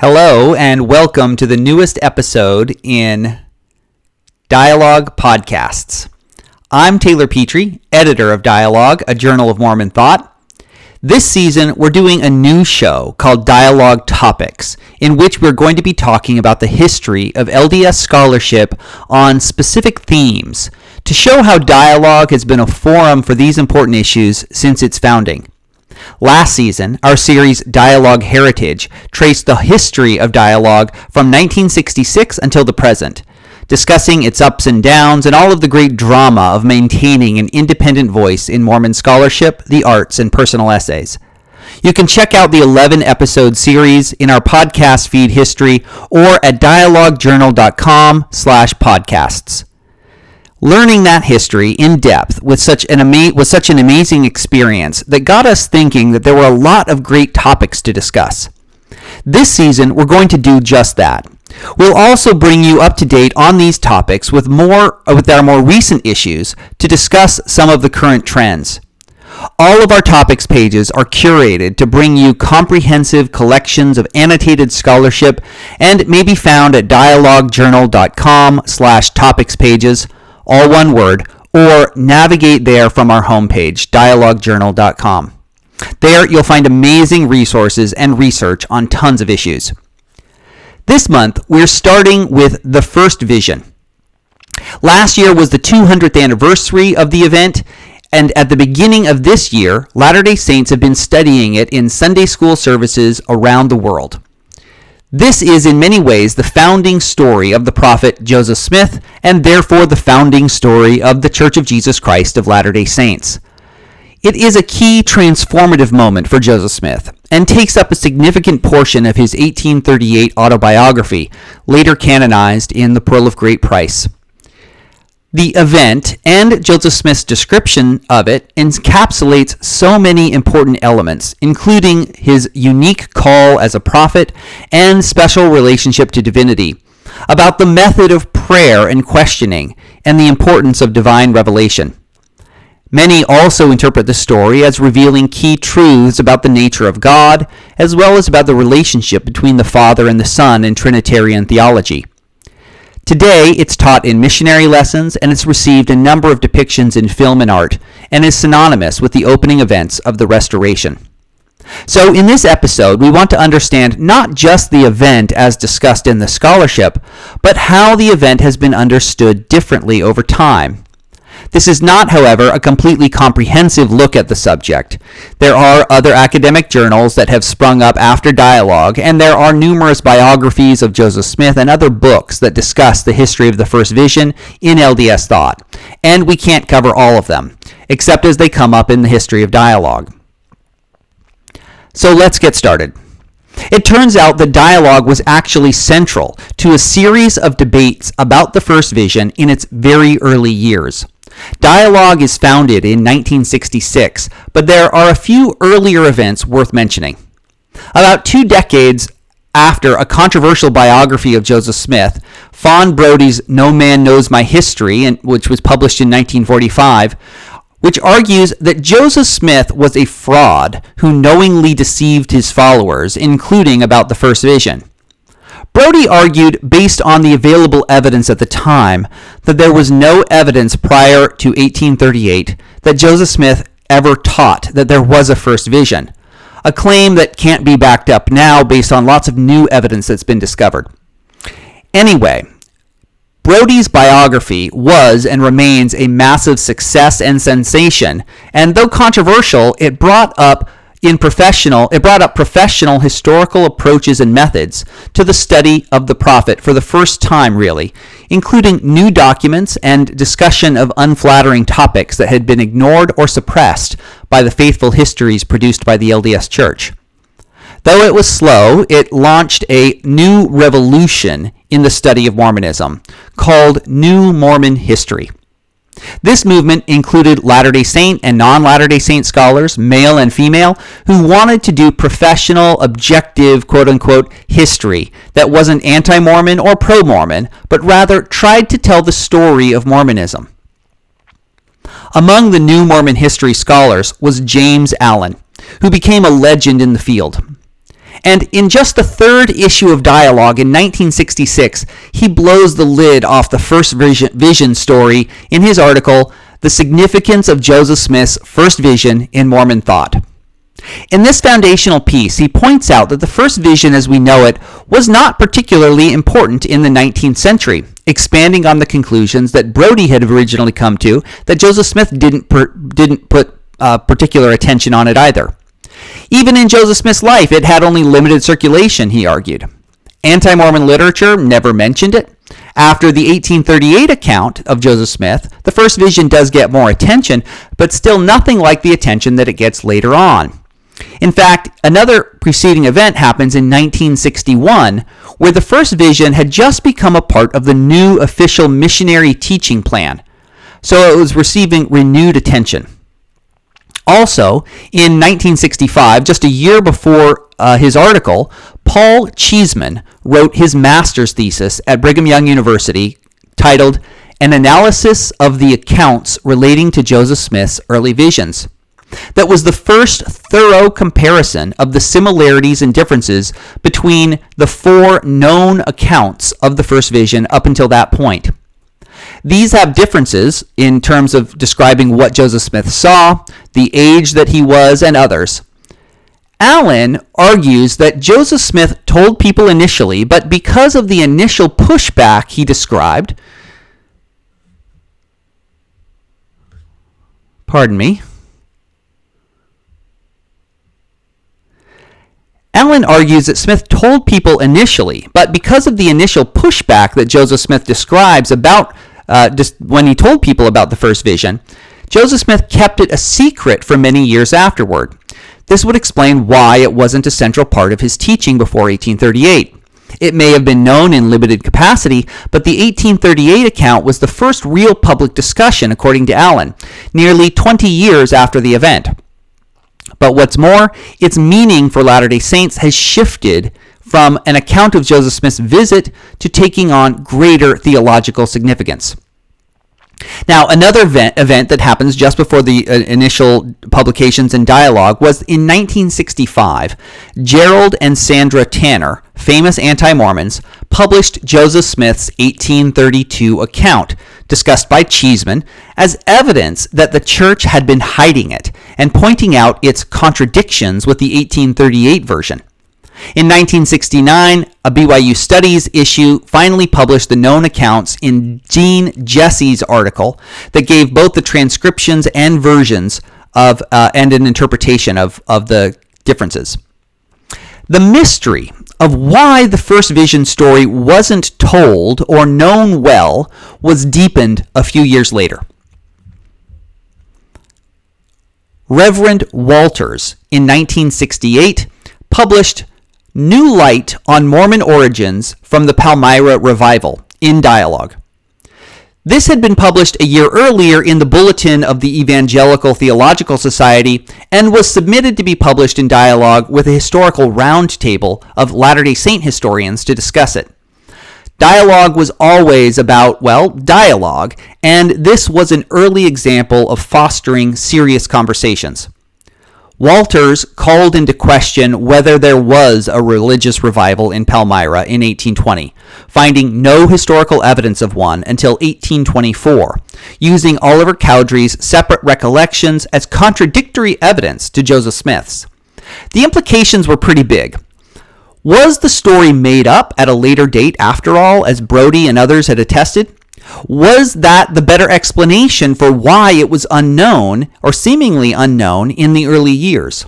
Hello, and welcome to the newest episode in Dialogue Podcasts. I'm Taylor Petrey, editor of Dialogue, a journal of Mormon thought. This season, we're doing a new show called Dialogue Topics, in which we're going to be talking about the history of LDS scholarship on specific themes to show how dialogue has been a forum for these important issues since its founding. Last season, our series Dialogue Heritage traced the history of dialogue from 1966 until the present, discussing its ups and downs and all of the great drama of maintaining an independent voice in Mormon scholarship, the arts, and personal essays. You can check out the 11-episode series in our podcast feed history or at dialoguejournal.com/podcasts. Learning that history in depth was such an amazing experience that got us thinking that there were a lot of great topics to discuss. This season, we're going to do just that. We'll also bring you up to date on these topics with our more recent issues to discuss some of the current trends. All of our topics pages are curated to bring you comprehensive collections of annotated scholarship and may be found at dialoguejournal.com/topics pages, all one word, or navigate there from our homepage, dialoguejournal.com. There you'll find amazing resources and research on tons of issues. This month, we're starting with the First Vision. Last year was the 200th anniversary of the event, and at the beginning of this year, Latter-day Saints have been studying it in Sunday school services around the world. This is in many ways the founding story of the prophet Joseph Smith, and therefore the founding story of the Church of Jesus Christ of Latter-day Saints. It is a key transformative moment for Joseph Smith, and takes up a significant portion of his 1838 autobiography, later canonized in The Pearl of Great Price. The event and Joseph Smith's description of it encapsulates so many important elements, including his unique call as a prophet and special relationship to divinity, about the method of prayer and questioning, and the importance of divine revelation. Many also interpret the story as revealing key truths about the nature of God, as well as about the relationship between the Father and the Son in Trinitarian theology. Today, it's taught in missionary lessons, and it's received a number of depictions in film and art, and is synonymous with the opening events of the Restoration. So in this episode, we want to understand not just the event as discussed in the scholarship, but how the event has been understood differently over time. This is not, however, a completely comprehensive look at the subject. There are other academic journals that have sprung up after Dialogue, and there are numerous biographies of Joseph Smith and other books that discuss the history of the First Vision in LDS thought, and we can't cover all of them, except as they come up in the history of Dialogue. So let's get started. It turns out that Dialogue was actually central to a series of debates about the First Vision in its very early years. Dialogue is founded in 1966, but there are a few earlier events worth mentioning. About 2 decades after a controversial biography of Joseph Smith, Fawn Brody's No Man Knows My History, which was published in 1945, which argues that Joseph Smith was a fraud who knowingly deceived his followers, including about the First Vision. Brody argued, based on the available evidence at the time, that there was no evidence prior to 1838 that Joseph Smith ever taught that there was a first vision, a claim that can't be backed up now based on lots of new evidence that's been discovered. Anyway, Brody's biography was and remains a massive success and sensation, and though controversial, it brought up professional historical approaches and methods to the study of the prophet for the first time, really, including new documents and discussion of unflattering topics that had been ignored or suppressed by the faithful histories produced by the LDS Church. Though it was slow, it launched a new revolution in the study of Mormonism called New Mormon History. This movement included Latter-day Saint and non-Latter-day Saint scholars, male and female, who wanted to do professional, objective, quote-unquote, history that wasn't anti-Mormon or pro-Mormon, but rather tried to tell the story of Mormonism. Among the New Mormon history scholars was James Allen, who became a legend in the field. And in just the third issue of Dialogue in 1966, he blows the lid off the first vision story in his article, The Significance of Joseph Smith's First Vision in Mormon Thought. In this foundational piece, he points out that the first vision as we know it was not particularly important in the 19th century, expanding on the conclusions that Brodie had originally come to, that Joseph Smith didn't put particular attention on it either. Even in Joseph Smith's life, it had only limited circulation, he argued. Anti-Mormon literature never mentioned it. After the 1838 account of Joseph Smith, the first vision does get more attention, but still nothing like the attention that it gets later on. In fact, another preceding event happens in 1961, where the first vision had just become a part of the new official missionary teaching plan, so it was receiving renewed attention. Also, in 1965, just a year before his article, Paul Cheesman wrote his master's thesis at Brigham Young University titled An Analysis of the Accounts Relating to Joseph Smith's Early Visions. That was the first thorough comparison of the similarities and differences between the four known accounts of the first vision up until that point. These have differences in terms of describing what Joseph Smith saw, the age that he was, and others. Allen argues that Joseph Smith told people initially, but because of the initial pushback he described, Allen argues that Smith told people initially, but because of the initial pushback that Joseph Smith describes about when he told people about the first vision, Joseph Smith kept it a secret for many years afterward. This would explain why it wasn't a central part of his teaching before 1838. It may have been known in limited capacity, but the 1838 account was the first real public discussion, according to Allen, nearly 20 years after the event. But what's more, its meaning for Latter-day Saints has shifted from an account of Joseph Smith's visit to taking on greater theological significance. Now, another event that happens just before the initial publications and Dialogue was in 1965. Gerald and Sandra Tanner, famous anti-Mormons, published Joseph Smith's 1832 account, discussed by Cheesman, as evidence that the church had been hiding it and pointing out its contradictions with the 1838 version. In 1969, a BYU Studies issue finally published the known accounts in Gene Jesse's article that gave both the transcriptions and versions of and an interpretation of the differences. The mystery of why the first vision story wasn't told or known well was deepened a few years later. Reverend Walters, in 1968, published New Light on Mormon Origins from the Palmyra Revival in Dialogue. This had been published a year earlier in the Bulletin of the Evangelical Theological Society and was submitted to be published in Dialogue with a historical roundtable of Latter-day Saint historians to discuss it. Dialogue was always about, dialogue, and this was an early example of fostering serious conversations. Walters called into question whether there was a religious revival in Palmyra in 1820, finding no historical evidence of one until 1824, using Oliver Cowdery's separate recollections as contradictory evidence to Joseph Smith's. The implications were pretty big. Was the story made up at a later date after all, as Brodie and others had attested? Was that the better explanation for why it was unknown, or seemingly unknown, in the early years?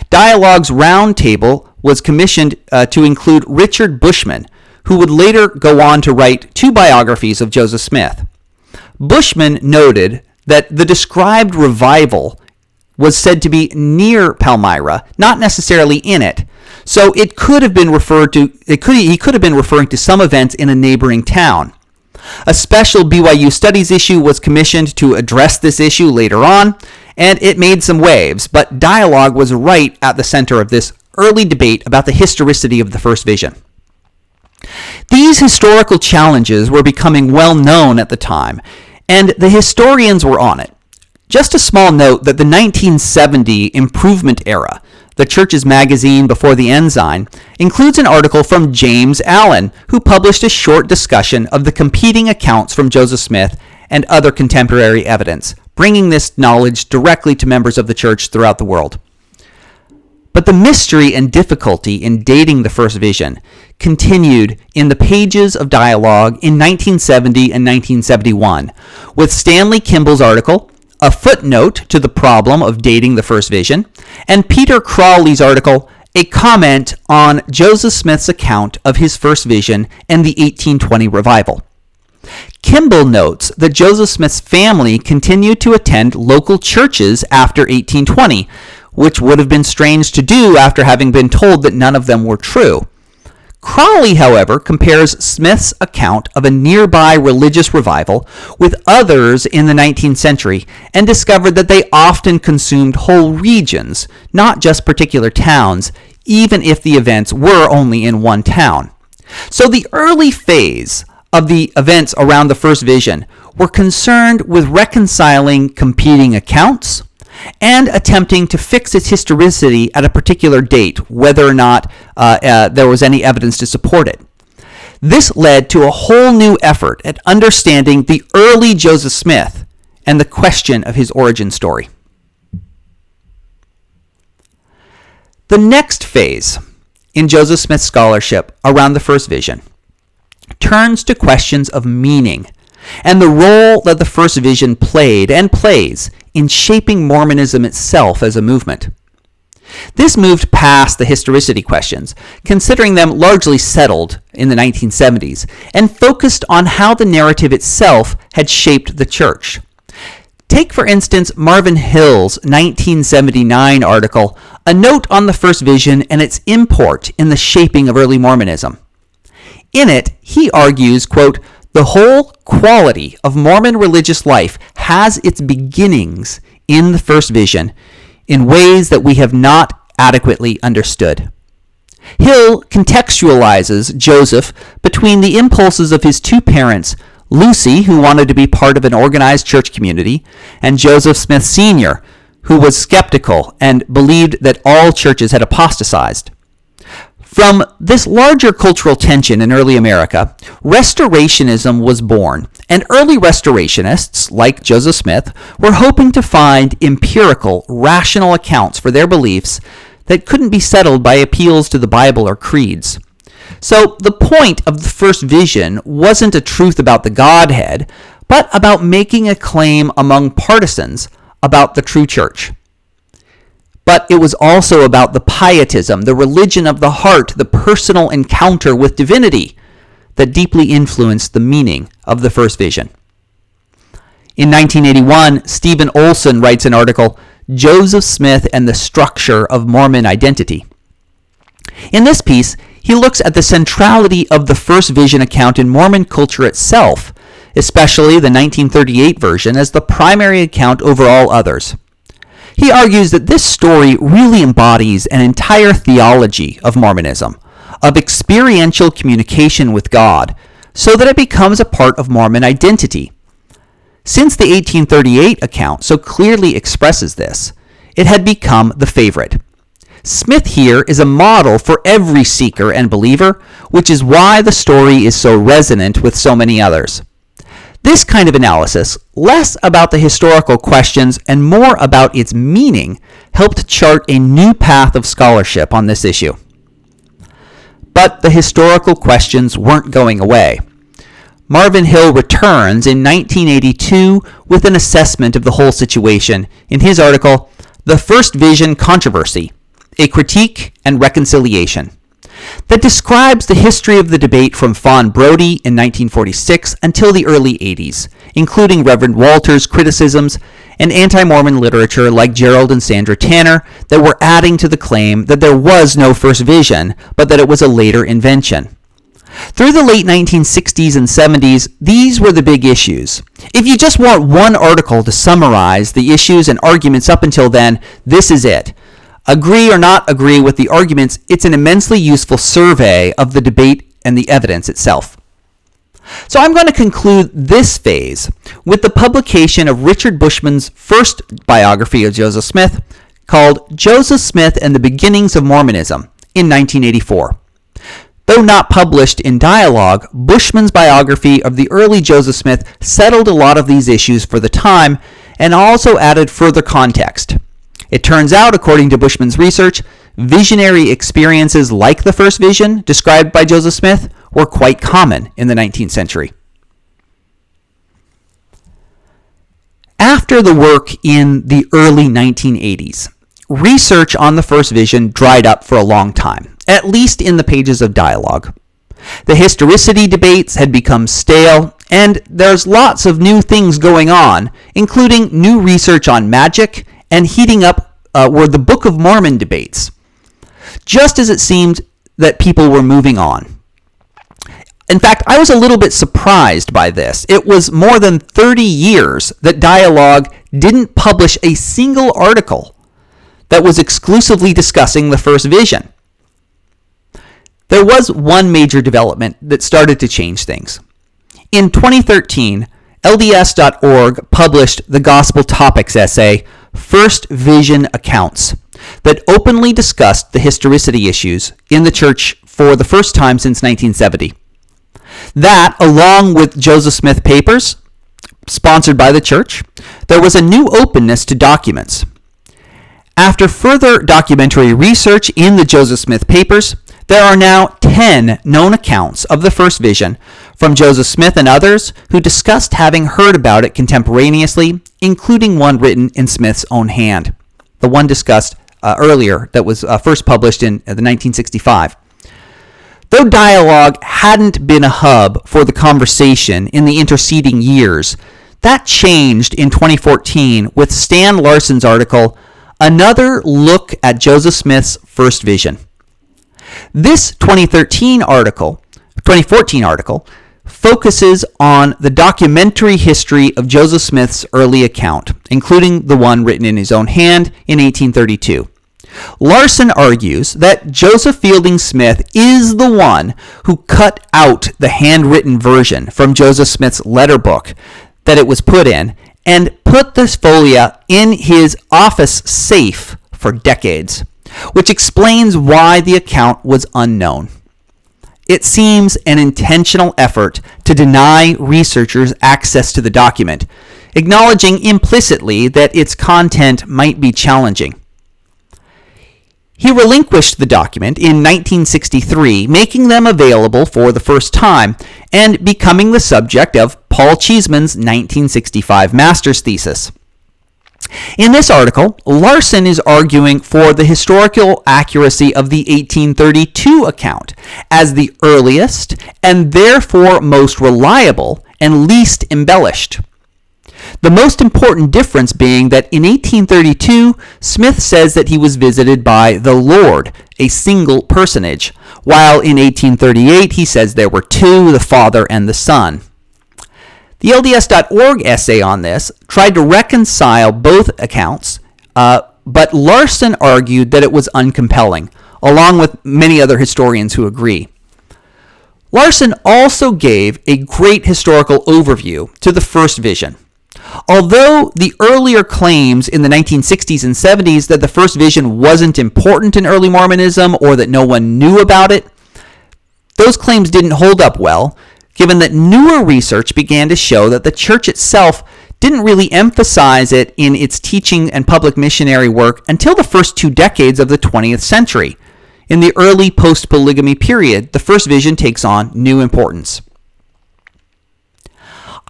Dialogue's roundtable was commissioned to include Richard Bushman, who would later go on to write 2 biographies of Joseph Smith. Bushman noted that the described revival was said to be near Palmyra, not necessarily in it, so it could have been he could have been referring to some events in a neighboring town. A special BYU Studies issue was commissioned to address this issue later on, and it made some waves, but Dialogue was right at the center of this early debate about the historicity of the first vision. These historical challenges were becoming well known at the time, and the historians were on it. Just a small note that the 1970 improvement era, the church's magazine Before the Ensign, includes an article from James Allen, who published a short discussion of the competing accounts from Joseph Smith and other contemporary evidence, bringing this knowledge directly to members of the church throughout the world. But the mystery and difficulty in dating the first vision continued in the pages of dialogue in 1970 and 1971, with Stanley Kimball's article, a footnote to the problem of dating the first vision, and Peter Crawley's article, a comment on Joseph Smith's account of his first vision and the 1820 revival. Kimball notes that Joseph Smith's family continued to attend local churches after 1820, which would have been strange to do after having been told that none of them were true. Crawley, however, compares Smith's account of a nearby religious revival with others in the 19th century and discovered that they often consumed whole regions, not just particular towns, even if the events were only in one town. So the early phase of the events around the first vision were concerned with reconciling competing accounts and attempting to fix its historicity at a particular date, whether or not there was any evidence to support it. This led to a whole new effort at understanding the early Joseph Smith and the question of his origin story. The next phase in Joseph Smith's scholarship around the first vision turns to questions of meaning and the role that the first vision played and plays in shaping Mormonism itself as a movement. This moved past the historicity questions, considering them largely settled in the 1970s, and focused on how the narrative itself had shaped the church. Take, for instance, Marvin Hill's 1979 article, A Note on the First Vision and Its Import in the Shaping of Early Mormonism. In it, he argues, quote, "The whole quality of Mormon religious life has its beginnings in the first vision in ways that we have not adequately understood." Hill contextualizes Joseph between the impulses of his two parents, Lucy, who wanted to be part of an organized church community, and Joseph Smith Sr., who was skeptical and believed that all churches had apostatized. From this larger cultural tension in early America, Restorationism was born, and early Restorationists, like Joseph Smith, were hoping to find empirical, rational accounts for their beliefs that couldn't be settled by appeals to the Bible or creeds. So the point of the first vision wasn't a truth about the Godhead, but about making a claim among partisans about the true church. But it was also about the pietism, the religion of the heart, the personal encounter with divinity that deeply influenced the meaning of the first vision. In 1981, Stephen Olson writes an article, Joseph Smith and the Structure of Mormon Identity. In this piece, he looks at the centrality of the first vision account in Mormon culture itself, especially the 1938 version, as the primary account over all others. He argues that this story really embodies an entire theology of Mormonism, of experiential communication with God, so that it becomes a part of Mormon identity. Since the 1838 account so clearly expresses this, it had become the favorite. Smith here is a model for every seeker and believer, which is why the story is so resonant with so many others. This kind of analysis, less about the historical questions and more about its meaning, helped chart a new path of scholarship on this issue. But the historical questions weren't going away. Marvin Hill returns in 1982 with an assessment of the whole situation in his article, The First Vision Controversy, A Critique and Reconciliation, that describes the history of the debate from Fawn Brodie in 1946 until the early 80s, including Reverend Walter's criticisms and anti-Mormon literature like Gerald and Sandra Tanner that were adding to the claim that there was no first vision, but that it was a later invention. Through the late 1960s and 70s, these were the big issues. If you just want one article to summarize the issues and arguments up until then, this is it. Agree or not agree with the arguments, it's an immensely useful survey of the debate and the evidence itself. So I'm going to conclude this phase with the publication of Richard Bushman's first biography of Joseph Smith, called Joseph Smith and the Beginnings of Mormonism in 1984. Though not published in dialogue, Bushman's biography of the early Joseph Smith settled a lot of these issues for the time and also added further context. It turns out, according to Bushman's research, visionary experiences like the first vision described by Joseph Smith were quite common in the 19th century. After the work in the early 1980s, research on the first vision dried up for a long time, at least in the pages of dialogue. The historicity debates had become stale, and there's lots of new things going on, including new research on magic, and heating up were the Book of Mormon debates, just as it seemed that people were moving on. In fact, I was a little bit surprised by this. It was more than 30 years that Dialogue didn't publish a single article that was exclusively discussing the first vision. There was one major development that started to change things. In 2013, LDS.org published the Gospel Topics essay, First Vision Accounts, that openly discussed the historicity issues in the church for the first time since 1970. That, along with Joseph Smith papers, sponsored by the church, there was a new openness to documents. After further documentary research in the Joseph Smith papers, there are now 10 known accounts of the first vision from Joseph Smith and others who discussed having heard about it contemporaneously, including one written in Smith's own hand, the one discussed earlier that was first published in 1965. Though Dialogue hadn't been a hub for the conversation in the interceding years, that changed in 2014 with Stan Larson's article, Another Look at Joseph Smith's First Vision. This 2014 article focuses on the documentary history of Joseph Smith's early account, including the one written in his own hand in 1832. Larson argues that Joseph Fielding Smith is the one who cut out the handwritten version from Joseph Smith's letter book that it was put in and put this folia in his office safe for decades, which explains why the account was unknown. It seems an intentional effort to deny researchers access to the document, acknowledging implicitly that its content might be challenging. He relinquished the document in 1963, making them available for the first time and becoming the subject of Paul Cheeseman's 1965 master's thesis. In this article, Larson is arguing for the historical accuracy of the 1832 account as the earliest and therefore most reliable and least embellished. The most important difference being that in 1832, Smith says that he was visited by the Lord, a single personage, while in 1838 he says there were two, the Father and the Son. The LDS.org essay on this tried to reconcile both accounts, but Larson argued that it was uncompelling, along with many other historians who agree. Larson also gave a great historical overview to the first vision. Although the earlier claims in the 1960s and 70s that the first vision wasn't important in early Mormonism or that no one knew about it, those claims didn't hold up well, given that newer research began to show that the church itself didn't really emphasize it in its teaching and public missionary work until the first 2 decades of the 20th century. In the early post-polygamy period, the first vision takes on new importance.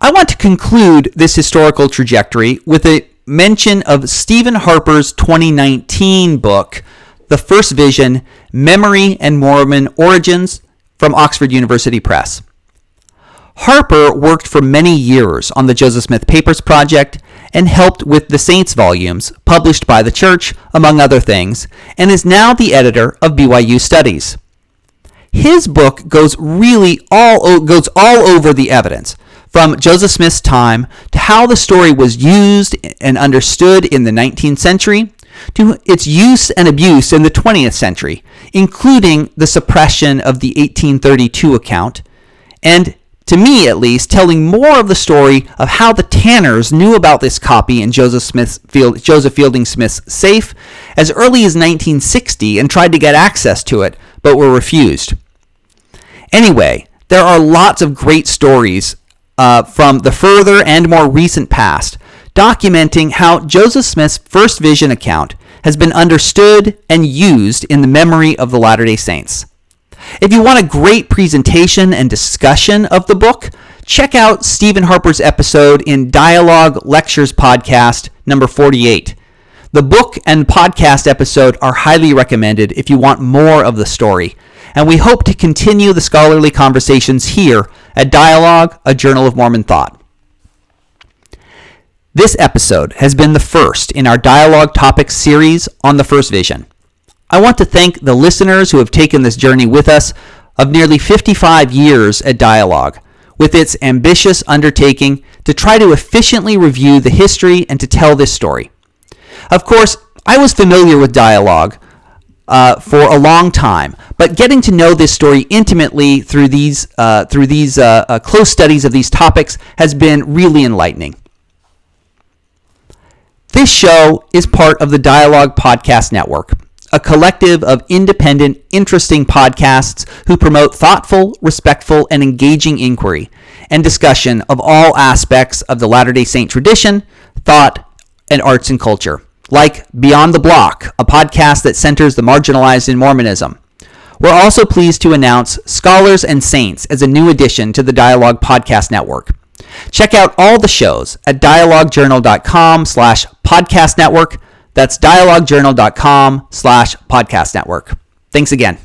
I want to conclude this historical trajectory with a mention of Stephen Harper's 2019 book, The First Vision, Memory and Mormon Origins, from Oxford University Press. Harper worked for many years on the Joseph Smith Papers project and helped with the Saints volumes published by the church, among other things, and is now the editor of BYU Studies. His book goes all over the evidence, from Joseph Smith's time to how the story was used and understood in the 19th century, to its use and abuse in the 20th century, including the suppression of the 1832 account, and to me at least, telling more of the story of how the Tanners knew about this copy in Joseph Fielding Smith's safe as early as 1960 and tried to get access to it, but were refused. Anyway, there are lots of great stories from the further and more recent past, documenting how Joseph Smith's first vision account has been understood and used in the memory of the Latter-day Saints. If you want a great presentation and discussion of the book, check out Stephen Harper's episode in Dialogue Lectures Podcast number 48. The book and podcast episode are highly recommended if you want more of the story, and we hope to continue the scholarly conversations here at Dialogue, a Journal of Mormon Thought. This episode has been the first in our Dialogue Topics series on the First Vision. I want to thank the listeners who have taken this journey with us of nearly 55 years at Dialogue, with its ambitious undertaking to try to efficiently review the history and to tell this story. Of course, I was familiar with Dialogue for a long time, but getting to know this story intimately through these close studies of these topics has been really enlightening. This show is part of the Dialogue Podcast Network, a collective of independent, interesting podcasts who promote thoughtful, respectful, and engaging inquiry and discussion of all aspects of the Latter-day Saint tradition, thought, and arts and culture, like Beyond the Block, a podcast that centers the marginalized in Mormonism. We're also pleased to announce Scholars and Saints as a new addition to the Dialogue Podcast Network. Check out all the shows at dialoguejournal.com/podcast network. That's dialoguejournal.com/podcast network. Thanks again.